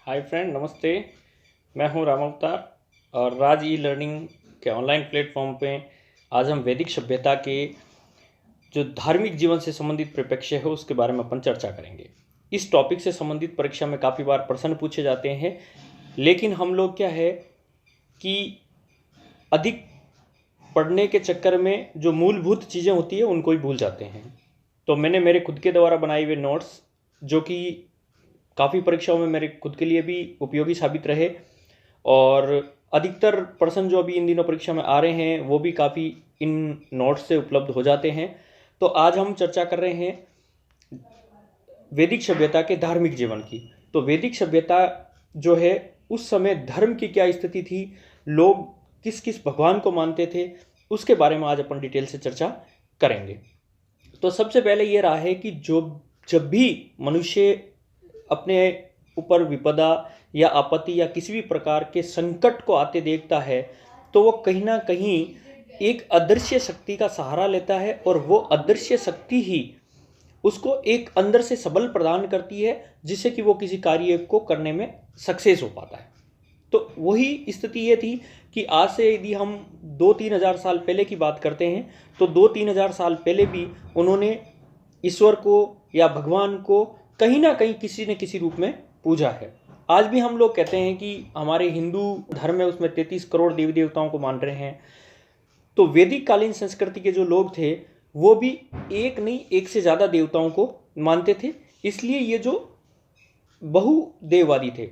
Hi friend, नमस्ते। मैं हूं राम अवतार और राज ई लर्निंग के ऑनलाइन प्लेटफॉर्म पे आज हम वैदिक सभ्यता के जो धार्मिक जीवन से संबंधित परिप्रेक्ष्य है उसके बारे में अपन चर्चा करेंगे। इस टॉपिक से संबंधित परीक्षा में काफ़ी बार प्रश्न पूछे जाते हैं, लेकिन हम लोग क्या है कि अधिक पढ़ने के चक्कर में जो मूलभूत चीज़ें होती है उनको ही भूल जाते हैं। तो मैंने मेरे खुद के द्वारा बनाए हुए नोट्स, जो कि काफ़ी परीक्षाओं में मेरे खुद के लिए भी उपयोगी साबित रहे, और अधिकतर प्रश्न जो अभी इन दिनों परीक्षा में आ रहे हैं वो भी काफ़ी इन नोट्स से उपलब्ध हो जाते हैं। तो आज हम चर्चा कर रहे हैं वैदिक सभ्यता के धार्मिक जीवन की। तो वैदिक सभ्यता जो है उस समय धर्म की क्या स्थिति थी, लोग किस किस भगवान को मानते थे, उसके बारे में आज अपन डिटेल से चर्चा करेंगे। तो सबसे पहले ये रहा है कि जब भी मनुष्य अपने ऊपर विपदा या आपत्ति या किसी भी प्रकार के संकट को आते देखता है तो वो कहीं ना कहीं एक अदृश्य शक्ति का सहारा लेता है, और वो अदृश्य शक्ति ही उसको एक अंदर से सबल प्रदान करती है जिससे कि वो किसी कार्य को करने में सक्सेस हो पाता है। तो वही स्थिति ये थी कि आज से यदि हम 2-3 हज़ार साल पहले की बात करते हैं तो 2-3 हज़ार साल पहले भी उन्होंने ईश्वर को या भगवान को कहीं ना कहीं किसी न किसी रूप में पूजा है। आज भी हम लोग कहते हैं कि हमारे हिंदू धर्म है उसमें 33 करोड़ देवी देवताओं को मान रहे हैं। तो वैदिक कालीन संस्कृति के जो लोग थे वो भी एक नहीं, एक से ज़्यादा देवताओं को मानते थे, इसलिए ये जो बहुदेववादी थे।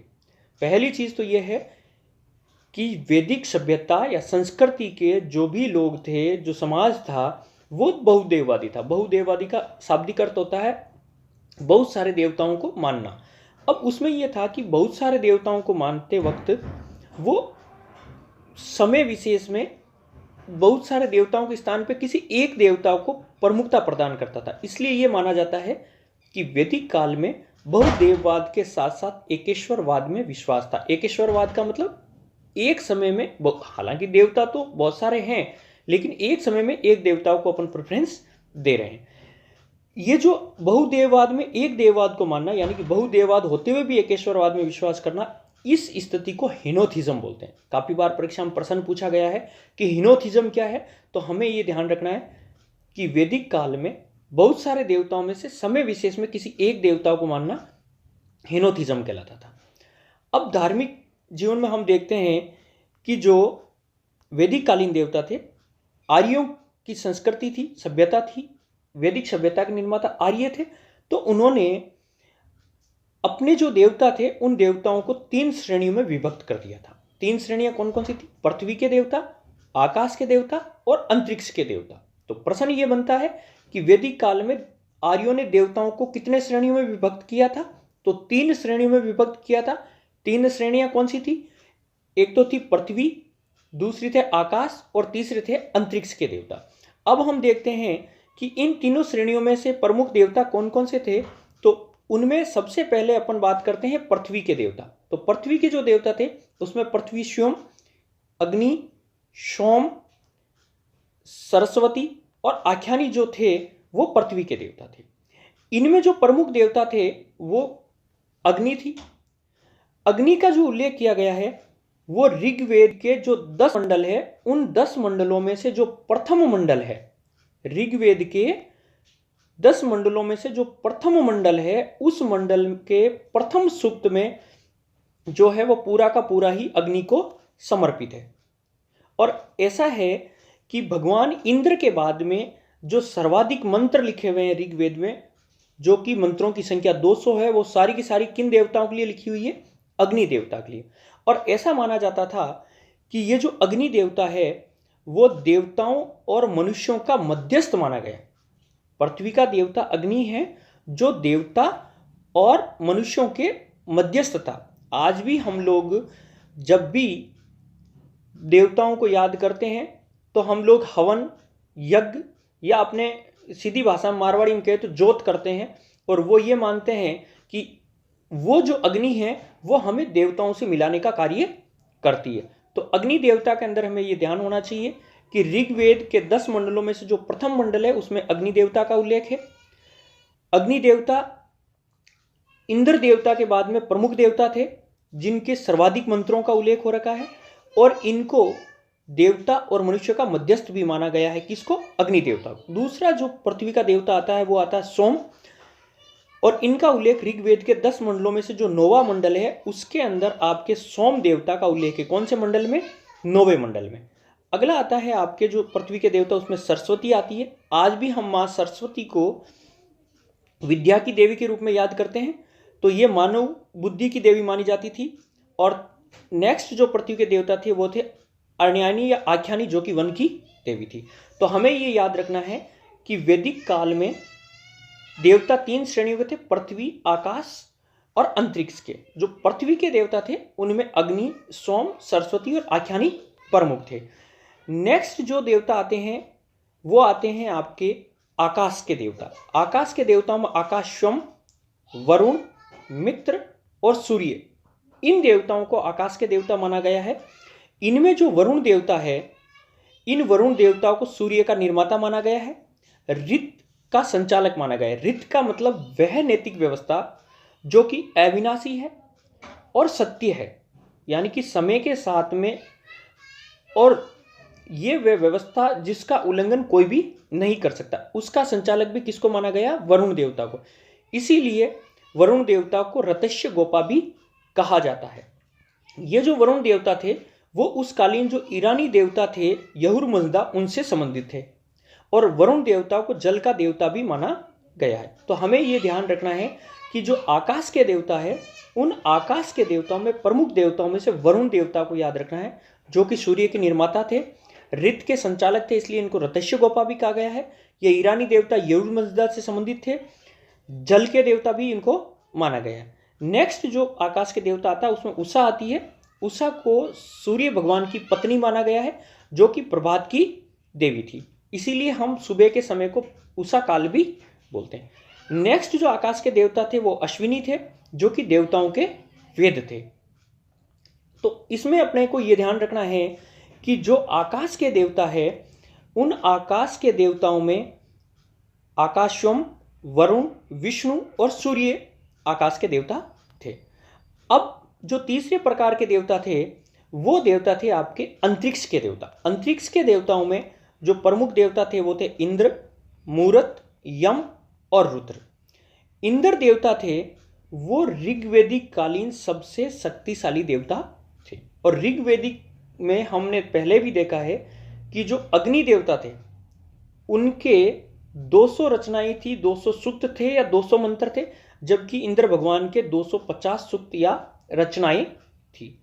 पहली चीज़ तो ये है कि वैदिक सभ्यता या संस्कृति के जो भी लोग थे, जो समाज था, वो बहुदेववादी था। बहुदेववादी का शाब्दिक अर्थ होता है बहुत सारे देवताओं को मानना। अब उसमें यह था कि बहुत सारे देवताओं को मानते वक्त वो समय विशेष में बहुत सारे देवताओं के स्थान पर किसी एक देवता को प्रमुखता प्रदान करता था। इसलिए यह माना जाता है कि वैदिक काल में बहुदेववाद के साथ साथ एकेश्वरवाद में विश्वास था। एकेश्वरवाद का मतलब एक समय में, हालांकि देवता तो बहुत सारे हैं लेकिन एक समय में एक देवता को अपन प्रेफरेंस दे रहे हैं। ये जो बहुदेववाद में एक देववाद को मानना, यानी कि बहुदेववाद होते हुए भी एकेश्वरवाद में विश्वास करना, इस स्थिति को हिनोथिज्म बोलते हैं। काफी बार परीक्षा में प्रश्न पूछा गया है कि हिनोथिज्म क्या है। तो हमें यह ध्यान रखना है कि वैदिक काल में बहुत सारे देवताओं में से समय विशेष में किसी एक देवता को मानना हिनोथिज्म कहलाता था। अब धार्मिक जीवन में हम देखते हैं कि जो वैदिक कालीन देवता थे, आर्यों की संस्कृति थी, सभ्यता थी, वैदिक सभ्यता के निर्माता आर्य थे। तो उन्होंने अपने जो देवता थे उन देवताओं को 3 श्रेणियों में विभक्त कर दिया था। 3 श्रेणियां कौन कौन सी थी? पृथ्वी के देवता, आकाश के देवता और अंतरिक्ष के देवता। तो प्रश्न ये बनता है कि वैदिक काल में आर्यों ने देवताओं को कितने श्रेणियों में विभक्त किया था? तो 3 श्रेणियों में विभक्त किया था। 3 श्रेणियां कौन सी थी? एक तो थी पृथ्वी, दूसरी थे आकाश और तीसरे थे अंतरिक्ष के देवता। अब हम देखते हैं कि इन तीनों श्रेणियों में से प्रमुख देवता कौन कौन से थे। तो उनमें सबसे पहले अपन बात करते हैं पृथ्वी के देवता। तो पृथ्वी के जो देवता थे उसमें पृथ्वी स्वयं, अग्नि, सोम, सरस्वती और आख्यानी जो थे वो पृथ्वी के देवता थे। इनमें जो प्रमुख देवता थे वो अग्नि थी। अग्नि का जो उल्लेख किया गया है वो ऋग्वेद के जो 10 मंडल है उन 10 मंडलों में से जो प्रथम मंडल है, ऋग्वेद के 10 मंडलों में से जो प्रथम मंडल है उस मंडल के प्रथम सूक्त में जो है वो पूरा का पूरा ही अग्नि को समर्पित है। और ऐसा है कि भगवान इंद्र के बाद में जो सर्वाधिक मंत्र लिखे हुए हैं ऋग्वेद में, जो कि मंत्रों की संख्या 200 है, वो सारी की सारी किन देवताओं के लिए लिखी हुई है? अग्नि देवता के लिए। और ऐसा माना जाता था कि ये जो अग्नि देवता है वो देवताओं और मनुष्यों का मध्यस्थ माना गया। पृथ्वी का देवता अग्नि है जो देवता और मनुष्यों के मध्यस्थ था। आज भी हम लोग जब भी देवताओं को याद करते हैं तो हम लोग हवन, यज्ञ या अपने सीधी भाषा में मारवाड़ी में कहे तो जोत करते हैं, और वो ये मानते हैं कि वो जो अग्नि है वो हमें देवताओं से मिलाने का कार्य करती है। तो अग्नि देवता के अंदर हमें ये ध्यान होना चाहिए कि ऋग्वेद के 10 मंडलों में से जो प्रथम मंडल है उसमें अग्नि देवता का उल्लेख है। अग्नि देवता इंद्र देवता के बाद में प्रमुख देवता थे, जिनके सर्वाधिक मंत्रों का उल्लेख हो रखा है, और इनको देवता और मनुष्य का मध्यस्थ भी माना गया है। किसको? अग्नि देवता को। दूसरा जो पृथ्वी का देवता आता है वो आता है सोम, और इनका उल्लेख ऋग्वेद के 10 मंडलों में से जो 9वां मंडल है उसके अंदर आपके सोम देवता का उल्लेख है। कौन से मंडल में? 9वें मंडल में। अगला आता है आपके जो पृथ्वी के देवता, उसमें सरस्वती आती है। आज भी हम माँ सरस्वती को विद्या की देवी के रूप में याद करते हैं, तो ये मानव बुद्धि की देवी मानी जाती थी। और नेक्स्ट जो पृथ्वी के देवता थे वो थे अर्ण्यानी या आख्यानी, जो कि वन की देवी थी। तो हमें ये याद रखना है कि वैदिक काल में देवता 3 श्रेणियों के थे, पृथ्वी, आकाश और अंतरिक्ष के। जो पृथ्वी के देवता थे उनमें अग्नि, सोम, सरस्वती और आख्यानी प्रमुख थे। नेक्स्ट जो देवता आते हैं वो आते हैं आपके आकाश के देवता। आकाश के देवताओं में आकाशम, वरुण, मित्र और सूर्य, इन देवताओं को आकाश के देवता माना गया है। इनमें जो वरुण देवता है, इन वरुण देवताओं को सूर्य का निर्माता माना गया है, ऋत का संचालक माना गया है। ऋत का मतलब वह नैतिक व्यवस्था जो कि अविनाशी है और सत्य है, यानी कि समय के साथ में, और ये वह व्यवस्था जिसका उल्लंघन कोई भी नहीं कर सकता, उसका संचालक भी किसको माना गया? वरुण देवता को। इसीलिए वरुण देवता को रतस्य गोपा भी कहा जाता है। ये जो वरुण देवता थे वो उस कालीन जो ईरानी देवता थे यहुरमज्दा, उनसे संबंधित थे, और वरुण देवता को जल का देवता भी माना गया है। तो हमें ये ध्यान रखना है कि जो आकाश के देवता है, उन आकाश के देवताओं में प्रमुख देवताओं में से वरुण देवता को याद रखना है, जो कि सूर्य के निर्माता थे, ऋत के संचालक थे, इसलिए इनको रतस्य गोपा भी कहा गया है। ये ईरानी देवता यहुरमज्दा से संबंधित थे। जल के देवता भी इनको माना गया है। नेक्स्ट जो आकाश के देवता आता है उसमें उषा आती है। उषा को सूर्य भगवान की पत्नी माना गया है, जो कि प्रभात की देवी थी, इसीलिए हम सुबह के समय को उषा काल भी बोलते हैं। नेक्स्ट जो आकाश के देवता थे वो अश्विनी थे, जो कि देवताओं के वेद थे। तो इसमें अपने को ये ध्यान रखना है कि जो आकाश के देवता है, उन आकाश के देवताओं में आकाशम, वरुण, विष्णु और सूर्य आकाश के देवता थे। अब जो तीसरे प्रकार के देवता थे वो देवता थे आपके अंतरिक्ष के देवता। अंतरिक्ष के देवताओं में जो प्रमुख देवता थे वो थे इंद्र, मूरत, यम और रुद्र। इंद्र देवता थे वो ऋग्वेदिक कालीन सबसे शक्तिशाली देवता थे, और ऋग्वेदिक में हमने पहले भी देखा है कि जो अग्नि देवता थे उनके 200 रचनाएं थी, 200 सूक्त थे या 200 मंत्र थे, जबकि इंद्र भगवान के 250 सूक्त या रचनाएं थी।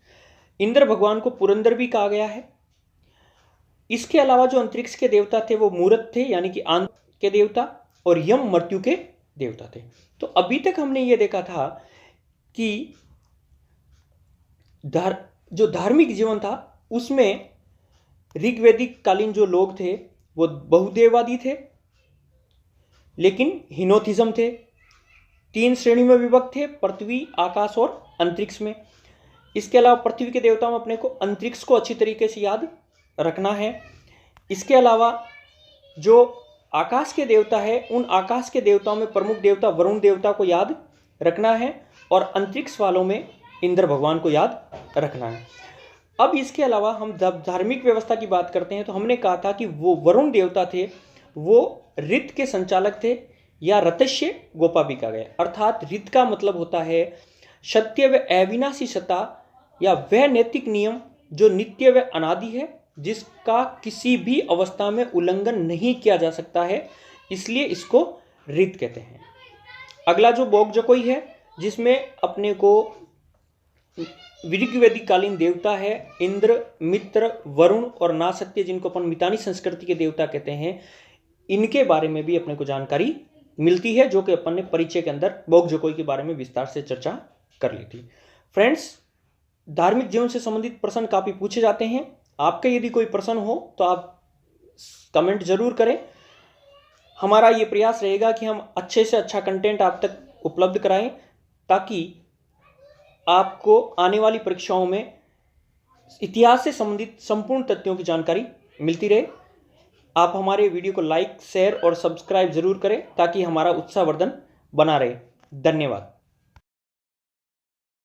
इंद्र भगवान को पुरंदर भी कहा गया है। इसके अलावा जो अंतरिक्ष के देवता थे वो मूरत थे, यानी कि आंत के देवता, और यम मृत्यु के देवता थे। तो अभी तक हमने ये देखा था कि जो धार्मिक जीवन था उसमें ऋग्वेदिक कालीन जो लोग थे वो बहुदेववादी थे, लेकिन हिनोथिज्म थे। 3 श्रेणी में विभक्त थे, पृथ्वी, आकाश और अंतरिक्ष में। इसके अलावा पृथ्वी के देवताओं में अपने को अंतरिक्ष को अच्छी तरीके से याद रखना है। इसके अलावा जो आकाश के देवता है, उन आकाश के देवताओं में प्रमुख देवता वरुण देवता को याद रखना है, और अंतरिक्ष वालों में इंद्र भगवान को याद रखना है। अब इसके अलावा हम जब धार्मिक व्यवस्था की बात करते हैं तो हमने कहा था कि वो वरुण देवता थे वो ऋत के संचालक थे, या रतस्य गोपा भी कहा गया। अर्थात ऋत का मतलब होता है सत्य व अविनाशी सत्ता, या वह नैतिक नियम जो नित्य व अनादि है, जिसका किसी भी अवस्था में उल्लंघन नहीं किया जा सकता है, इसलिए इसको ऋत कहते हैं। अगला जो बोगजकोई है, जिसमें अपने को ऋग्वेदिक कालीन देवता है इंद्र, मित्र, वरुण और नासत्य, जिनको अपन मितानी संस्कृति के देवता कहते हैं, इनके बारे में भी अपने को जानकारी मिलती है, जो कि अपन ने परिचय के अंदर बोगजकोई के बारे में विस्तार से चर्चा कर ली थी। फ्रेंड्स, धार्मिक जीवन से संबंधित प्रश्न काफ़ी पूछे जाते हैं। आपके यदि कोई प्रश्न हो तो आप कमेंट जरूर करें। हमारा ये प्रयास रहेगा कि हम अच्छे से अच्छा कंटेंट आप तक उपलब्ध कराएं, ताकि आपको आने वाली परीक्षाओं में इतिहास से संबंधित संपूर्ण तथ्यों की जानकारी मिलती रहे। आप हमारे वीडियो को लाइक, शेयर और सब्सक्राइब जरूर करें, ताकि हमारा उत्साहवर्धन बना रहे। धन्यवाद।